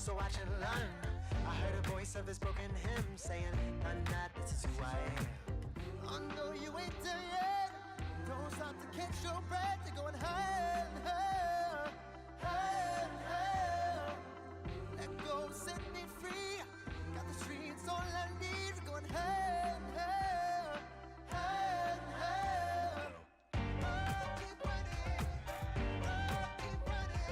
so watch and learn. I heard a voice of this broken hymn saying, "I'm not, this is who I am." I know you ain't there yet. Don't stop to catch your breath. You're going higher and higher, higher and higher. Let go, set me free. Got the streets all I need. We're going higher and higher, higher and higher. Oh, keep running. Oh, keep running.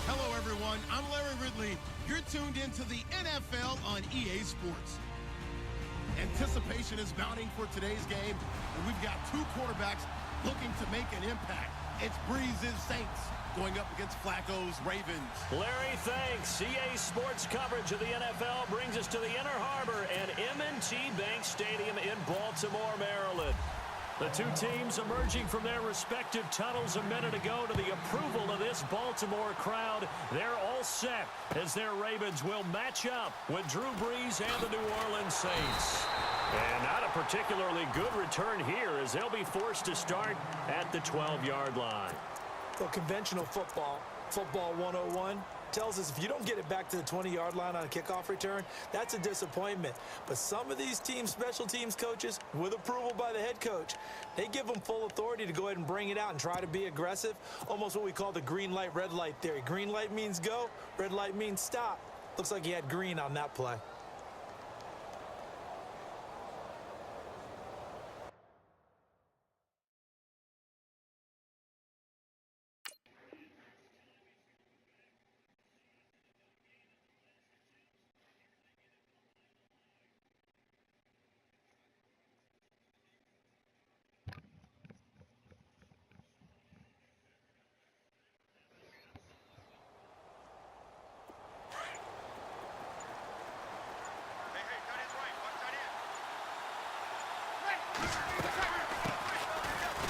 Hello, everyone. I'm Larry Ridley. You're tuned into the NFL on EA Sports. Anticipation is mounting for today's game, and we've got two quarterbacks looking to make an impact. It's Breeze's Saints going up against Flacco's Ravens. Larry, thanks. EA Sports coverage of the NFL brings us to the Inner Harbor and M&T Bank Stadium in Baltimore, Maryland. The two teams emerging from their respective tunnels a minute ago to the approval of this Baltimore crowd. They're all set as their Ravens will match up with Drew Brees and the New Orleans Saints. And not a particularly good return here as they'll be forced to start at the 12-yard line. Well, conventional football 101, tells us if you don't get it back to the 20-yard line on a kickoff return, that's a disappointment. But some of these teams, special teams coaches, with approval by the head coach, they give them full authority to go ahead and bring it out and try to be aggressive, almost what we call the green light, red light theory. Green light means go, red light means stop. Looks like he had green on that play.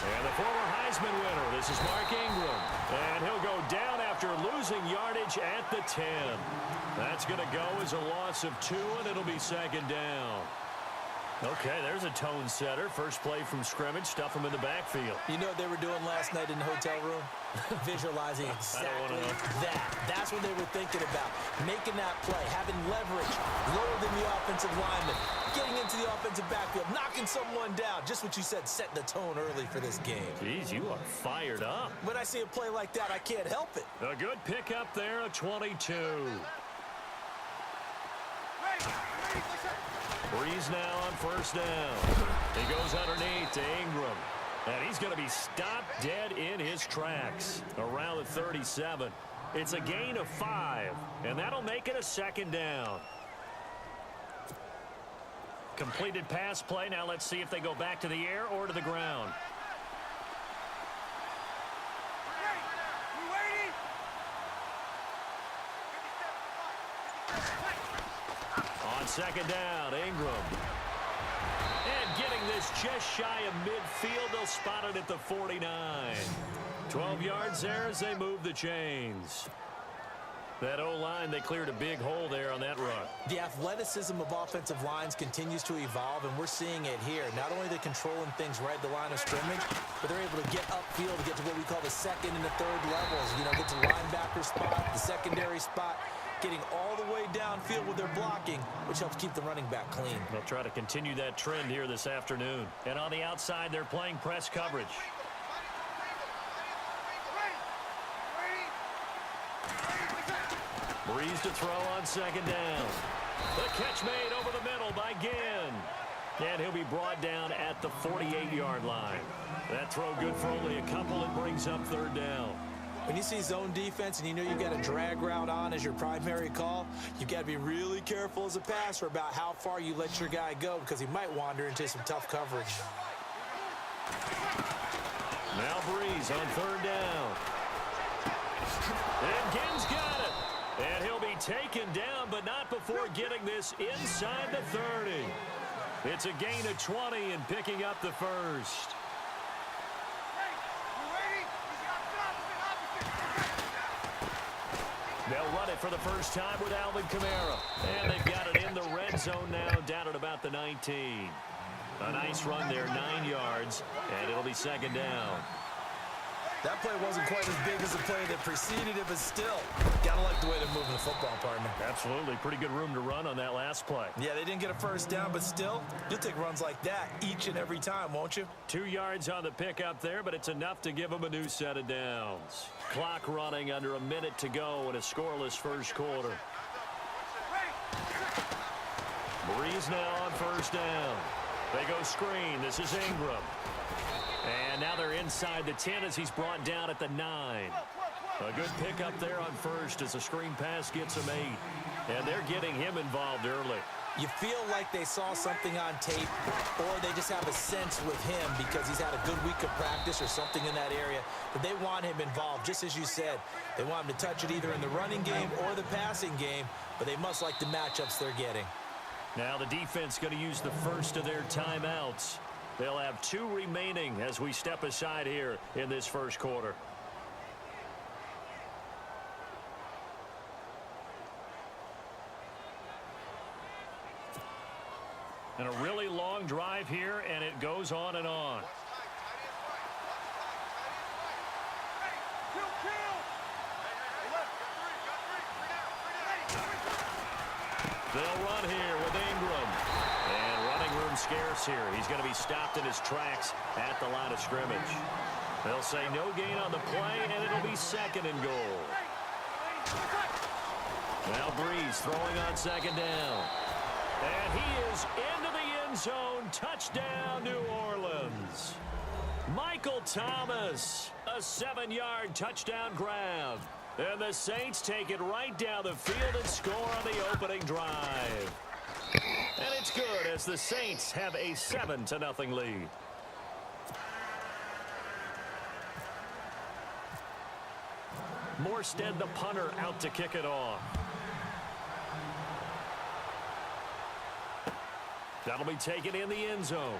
And the former Heisman winner, this is Mark Ingram. And he'll go down after losing yardage at the 10. That's going to go as a loss of 2, and it'll be second down. Okay, there's a tone setter. First play from scrimmage, stuff him in the backfield. You know what they were doing last night in the hotel room? Visualizing exactly that. That's what they were thinking about. Making that play, having leverage, lower than the offensive lineman, getting into the offensive backfield, knocking someone down. Just what you said, setting the tone early for this game. Jeez, you are fired up. When I see a play like that, I can't help it. A good pickup there, a 22. Brees now on first down. He goes underneath to Ingram. And he's going to be stopped dead in his tracks around the 37. It's a gain of 5, and that'll make it a second down. Completed pass play. Now let's see if they go back to the air or to the ground. On second down, Ingram. And getting this just shy of midfield, they'll spot it at the 49. 12 yards there as they move the chains. That O-line, they cleared a big hole there on that run. The athleticism of offensive lines continues to evolve, and we're seeing it here. Not only are they controlling things right at the line of scrimmage, but they're able to get upfield to get to what we call the second and the third levels. You know, get to the linebacker spot, the secondary spot, getting all the way downfield with their blocking, which helps keep the running back clean. They'll try to continue that trend here this afternoon. And on the outside, they're playing press coverage. Brees to throw on second down. The catch made over the middle by Ginn. And he'll be brought down at the 48-yard line. That throw good for only a couple. It brings up third down. When you see zone defense and you know you've got a drag route on as your primary call, you've got to be really careful as a passer about how far you let your guy go because he might wander into some tough coverage. Now Brees on third down. And Ginn's got it. And he'll be taken down, but not before getting this inside the 30. It's a gain of 20 and picking up the first. They'll run it for the first time with Alvin Kamara. And they've got it in the red zone now, down at about the 19. A nice run there, 9 yards, and it'll be second down. That play wasn't quite as big as the play that preceded it, but still, gotta like the way they're moving the football, partner. Absolutely. Pretty good room to run on that last play. Yeah, they didn't get a first down, but still, you'll take runs like that each and every time, won't you? 2 yards on the pickup there, but it's enough to give them a new set of downs. Clock running, under a minute to go in a scoreless first quarter. Breeze now on first down. They go screen. This is Ingram. And now they're inside the 10 as he's brought down at the 9. A good pickup there on first as a screen pass gets him 8. And they're getting him involved early. You feel like they saw something on tape, or they just have a sense with him because he's had a good week of practice or something in that area that they want him involved. Just as you said, they want him to touch it either in the running game or the passing game, but they must like the matchups they're getting. Now the defense going to use the first of their timeouts. They'll have 2 remaining as we step aside here in this first quarter. And a really long drive here, and it goes on and on. They'll run here with Ingram. And running room scarce here. He's going to be stopped in his tracks at the line of scrimmage. They'll say no gain on the play, and it'll be second and goal. Now Breeze throwing on second down. And he is into the end zone. Touchdown, New Orleans. Michael Thomas, a 7-yard touchdown grab. And the Saints take it right down the field and score on the opening drive. And it's good as the Saints have a 7-0 lead. Morstead, the punter, out to kick it off. That'll be taken in the end zone.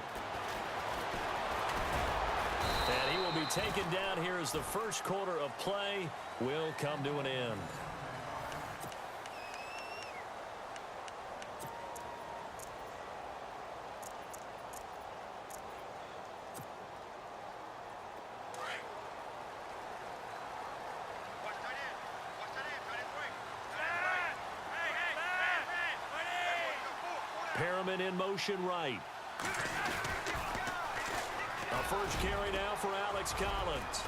And he will be taken down here as the first quarter of play will come to an end. Perriman in motion right. A first carry now for Alex Collins.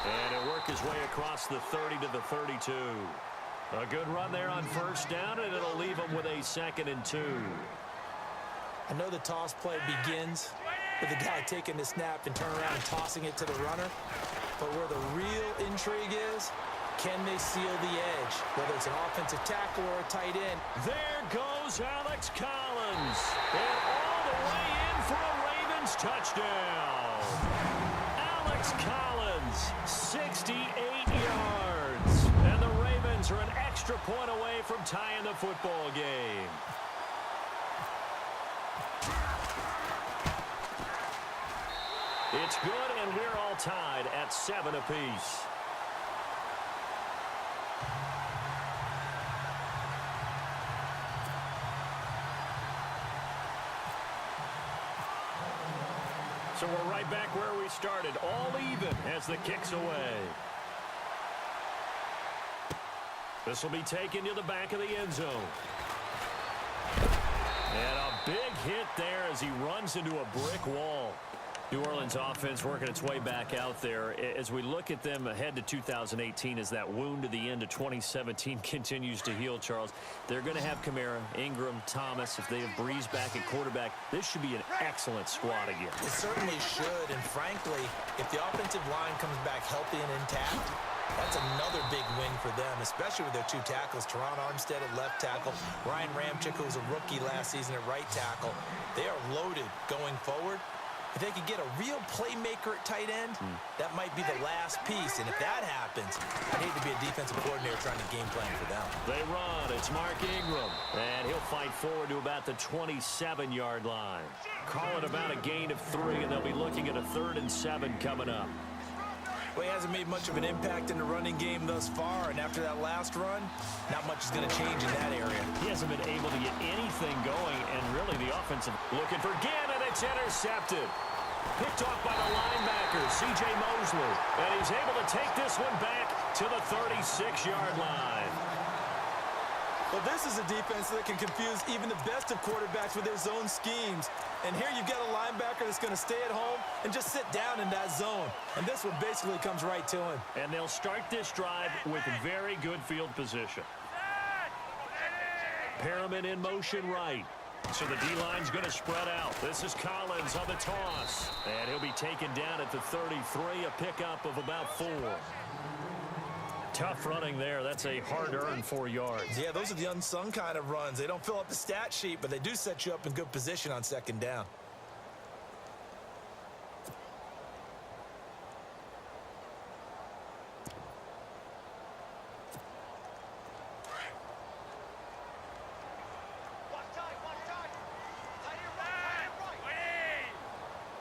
And he'll work his way across the 30 to the 32. A good run there on first down, and it'll leave him with a 2nd and 2. I know the toss play begins with the guy taking the snap and turn around and tossing it to the runner. But where the real intrigue is, can they seal the edge, whether it's an offensive tackle or a tight end? There goes Alex Collins. And all the way in for a Ravens touchdown. Alex Collins, 68 yards. And the Ravens are an extra point away from tying the football game. It's good, and we're all tied at 7 apiece. So we're right back where we started, all even as the kick's away. This will be taken to the back of the end zone. And a big hit there as he runs into a brick wall. New Orleans offense working its way back out there. As we look at them ahead to 2018 as that wound to the end of 2017 continues to heal, Charles, they're going to have Kamara, Ingram, Thomas. If they have Breeze back at quarterback, this should be an excellent squad again. It certainly should, and frankly, if the offensive line comes back healthy and intact, that's another big win for them, especially with their 2 tackles, Teron Armstead at left tackle, Ryan Ramczyk, who was a rookie last season at right tackle. They are loaded going forward. If they could get a real playmaker at tight end, that might be the last piece. And if that happens, I'd hate to be a defensive coordinator trying to game plan for them. They run. It's Mark Ingram. And he'll fight forward to about the 27-yard line. Call it about a gain of 3, and they'll be looking at a 3rd and 7 coming up. Well, he hasn't made much of an impact in the running game thus far, and after that last run, not much is going to change in that area. He hasn't been able to get anything going, and really the offensive looking for Gann, and it's intercepted. Picked off by the linebacker, C.J. Mosley. And he's able to take this one back to the 36-yard line. Well, this is a defense that can confuse even the best of quarterbacks with their zone schemes. And here you've got a linebacker that's going to stay at home and just sit down in that zone. And this one basically comes right to him. And they'll start this drive with very good field position. Perriman in motion right. So the D-line's going to spread out. This is Collins on the toss. And he'll be taken down at the 33, a pickup of about 4. Tough running there. That's a hard-earned 4 yards. Yeah, those are the unsung kind of runs. They don't fill up the stat sheet, but they do set you up in good position on second down.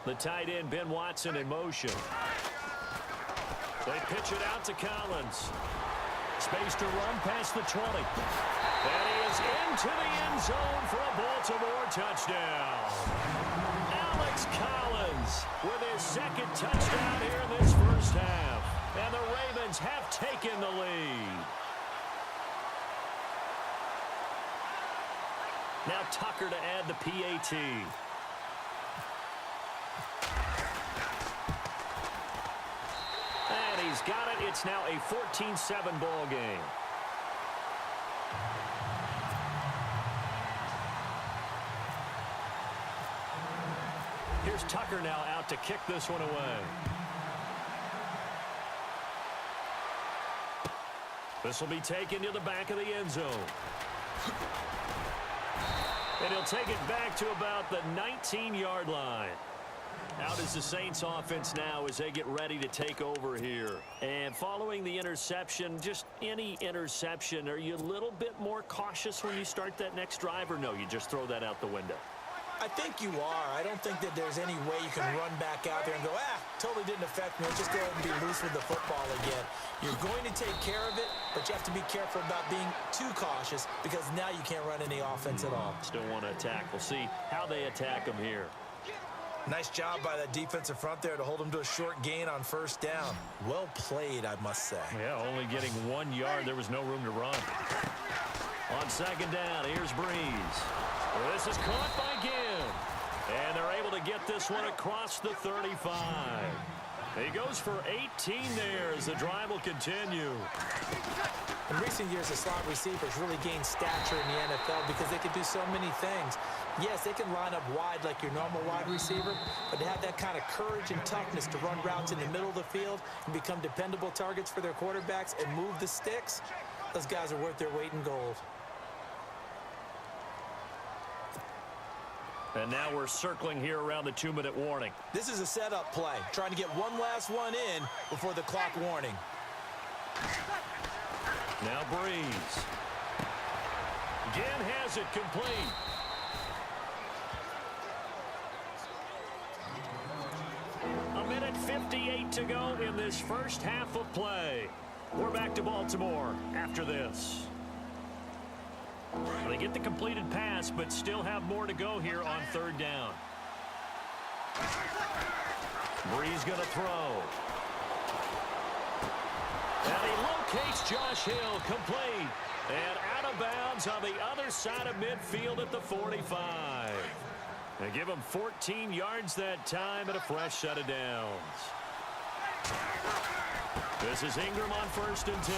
The tight end, Ben Watson, in motion. They pitch it out to Collins. Space to run past the 20. And he is into the end zone for a Baltimore touchdown. Alex Collins with his second touchdown here in this first half. And the Ravens have taken the lead. Now Tucker to add the PAT. And he's got it. It's now a 14-7 ball game. Here's Tucker now out to kick this one away. This will be taken to the back of the end zone. And he'll take it back to about the 19-yard line. Out is the Saints offense now as they get ready to take over here. And following the interception, just any interception, are you a little bit more cautious when you start that next drive, or no, you just throw that out the window? I think you are. I don't think that there's any way you can run back out there and go, totally didn't affect me. Let's just go ahead and be loose with the football again. You're going to take care of it, but you have to be careful about being too cautious because now you can't run any offense at all. Still want to attack. We'll see how they attack them here. Nice job by that defensive front there to hold him to a short gain on first down. Well played, I must say. Yeah, only getting 1 yard. There was no room to run. On second down, here's Breeze. This is caught by Ginn. And they're able to get this one across the 35. He goes for 18 there as the drive will continue. In recent years, the slot receivers really gained stature in the NFL because they can do so many things. Yes, they can line up wide like your normal wide receiver, but to have that kind of courage and toughness to run routes in the middle of the field and become dependable targets for their quarterbacks and move the sticks, those guys are worth their weight in gold. And now we're circling here around the 2-minute warning. This is a setup play, trying to get one last one in before the clock warning. Now Breeze. Ginn has it complete. A minute 58 to go in this first half of play. We're back to Baltimore after this. They get the completed pass, but still have more to go here on third down. Breeze going to throw. And he locates Josh Hill, complete. And out of bounds on the other side of midfield at the 45. They give him 14 yards that time and a fresh set of downs. This is Ingram on 1st and 10.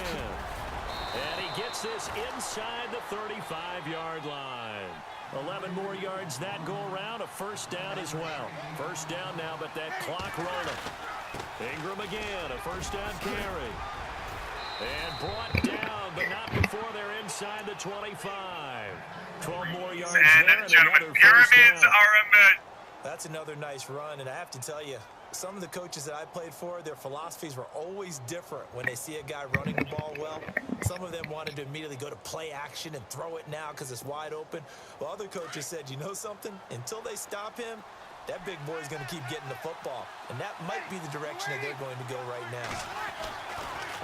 And he gets this inside the 35-yard line. 11 more yards that go around, a first down as well. First down now, but that clock rolling. Ingram again, a first down carry. And brought down, but not before they're inside the 25. 12 more yards and there, and gentlemen, another first pyramids down. are immense. That's another nice run, and I have to tell you, some of the coaches that I played for, their philosophies were always different when they see a guy running the ball well. Some of them wanted to immediately go to play action and throw it now because it's wide open. While other coaches said, you know something? Until they stop him, that big boy is going to keep getting the football. And that might be the direction that they're going to go right now.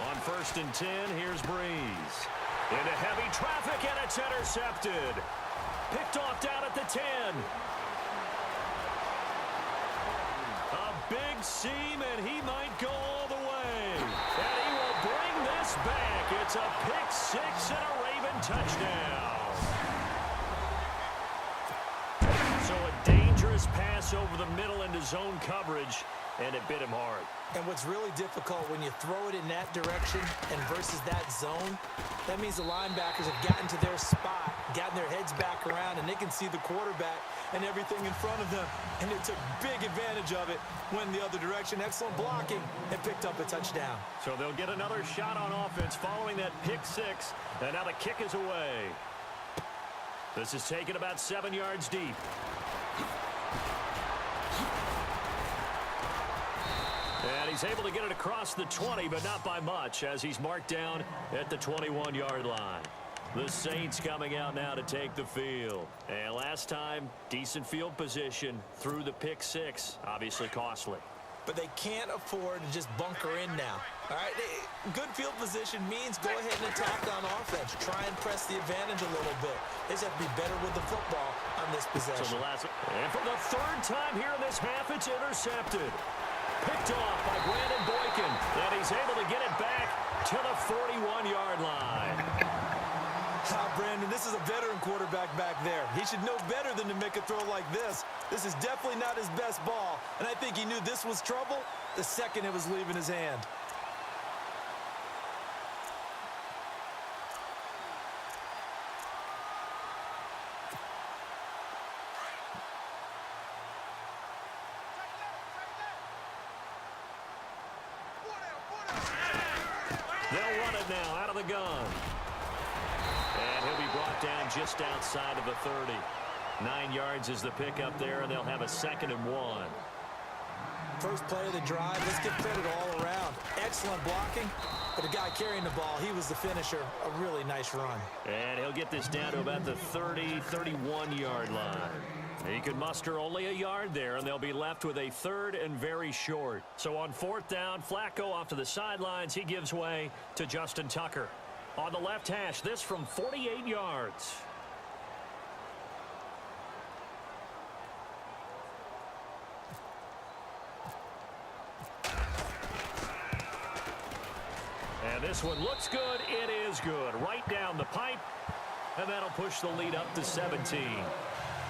On 1st and 10, here's Breeze. Into heavy traffic, and it's intercepted. Picked off down at the 10. big seam, and he might go all the way. And he will bring this back. It's a pick six and a Raven touchdown. So a dangerous pass over the middle into zone coverage, and it bit him hard. And what's really difficult when you throw it in that direction and versus that zone, that means the linebackers have gotten to their spot, gotten their heads back around, and they can see the quarterback and everything in front of them. And they took big advantage of it, went the other direction. Excellent blocking, and picked up a touchdown. So they'll get another shot on offense following that pick six, and now the kick is away. This is taken about 7 yards deep. And he's able to get it across the 20, but not by much, as he's marked down at the 21-yard line. The Saints coming out now to take the field. And last time, decent field position through the pick six, obviously costly. But they can't afford to just bunker in now. All right, good field position means go ahead and attack on offense. Try and press the advantage a little bit. They just have to be better with the football on this possession. And for the third time here in this half, it's intercepted. Picked off by Brandon Boykin, and he's able to get it back to the 41-yard line. Brandon, this is a veteran quarterback back there. He should know better than to make a throw like this. This is definitely not his best ball, and I think he knew this was trouble the second it was leaving his hand. They'll run it now out of the gun. And he'll be brought down just outside of the 30. 9 yards is the pickup there, and they'll have a 2nd and 1. First play of the drive. Let's give credit all around. Excellent blocking, but the guy carrying the ball, he was the finisher. A really nice run. And he'll get this down to about the 30, 31-yard line. He could muster only a yard there, and they'll be left with a 3rd and very short. So on 4th down, Flacco off to the sidelines. He gives way to Justin Tucker. On the left hash, this from 48 yards. And this one looks good. It is good. Right down the pipe. And that'll push the lead up to 17.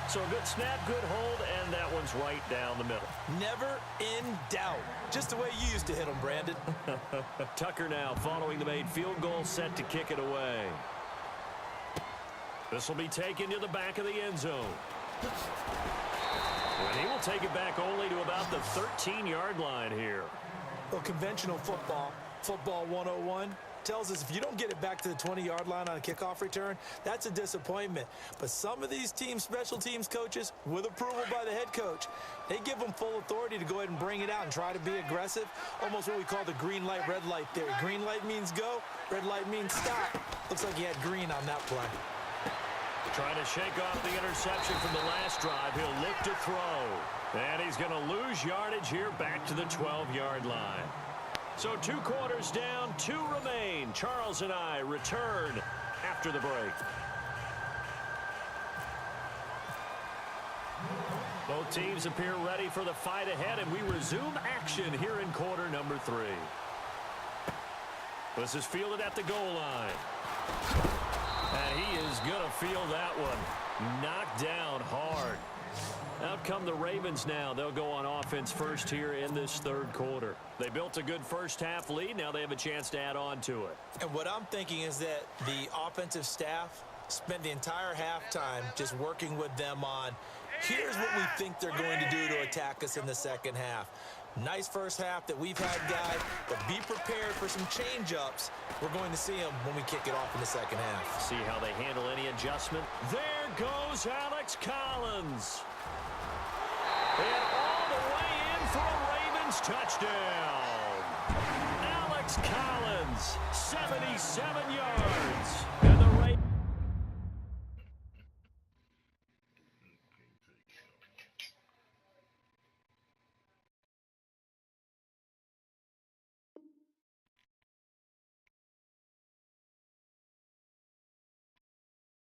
So a good snap, good hold, and that one's right down the middle. Never in doubt. Just the way you used to hit them, Brandon. Tucker now following the made field goal, set to kick it away. This will be taken to the back of the end zone. And he will take it back only to about the 13-yard line here. Well, conventional football, football 101, tells us if you don't get it back to the 20-yard line on a kickoff return, that's a disappointment. But some of these teams, special teams coaches, with approval by the head coach, they give them full authority to go ahead and bring it out and try to be aggressive. Almost what we call the green light, red light theory. Green light means go, red light means stop. Looks like he had green on that play. Trying to shake off the interception from the last drive. He'll look to throw. And he's going to lose yardage here back to the 12-yard line. So 2 quarters down, 2 remain. Charles and I return after the break. Both teams appear ready for the fight ahead, and we resume action here in quarter number 3. This is fielded at the goal line. And he is going to field that one. Knocked down hard. Out come the Ravens now. They'll go on offense first here in this 3rd quarter. They built a good first half lead. Now they have a chance to add on to it. And what I'm thinking is that the offensive staff spent the entire halftime just working with them on, here's what we think they're going to do to attack us in the second half. Nice first half that we've had, guys, but be prepared for some change-ups. We're going to see them when we kick it off in the second half. See how they handle any adjustment. There goes Alex Collins. And all the way in for a Ravens touchdown. Alex Collins, 77 yards. And the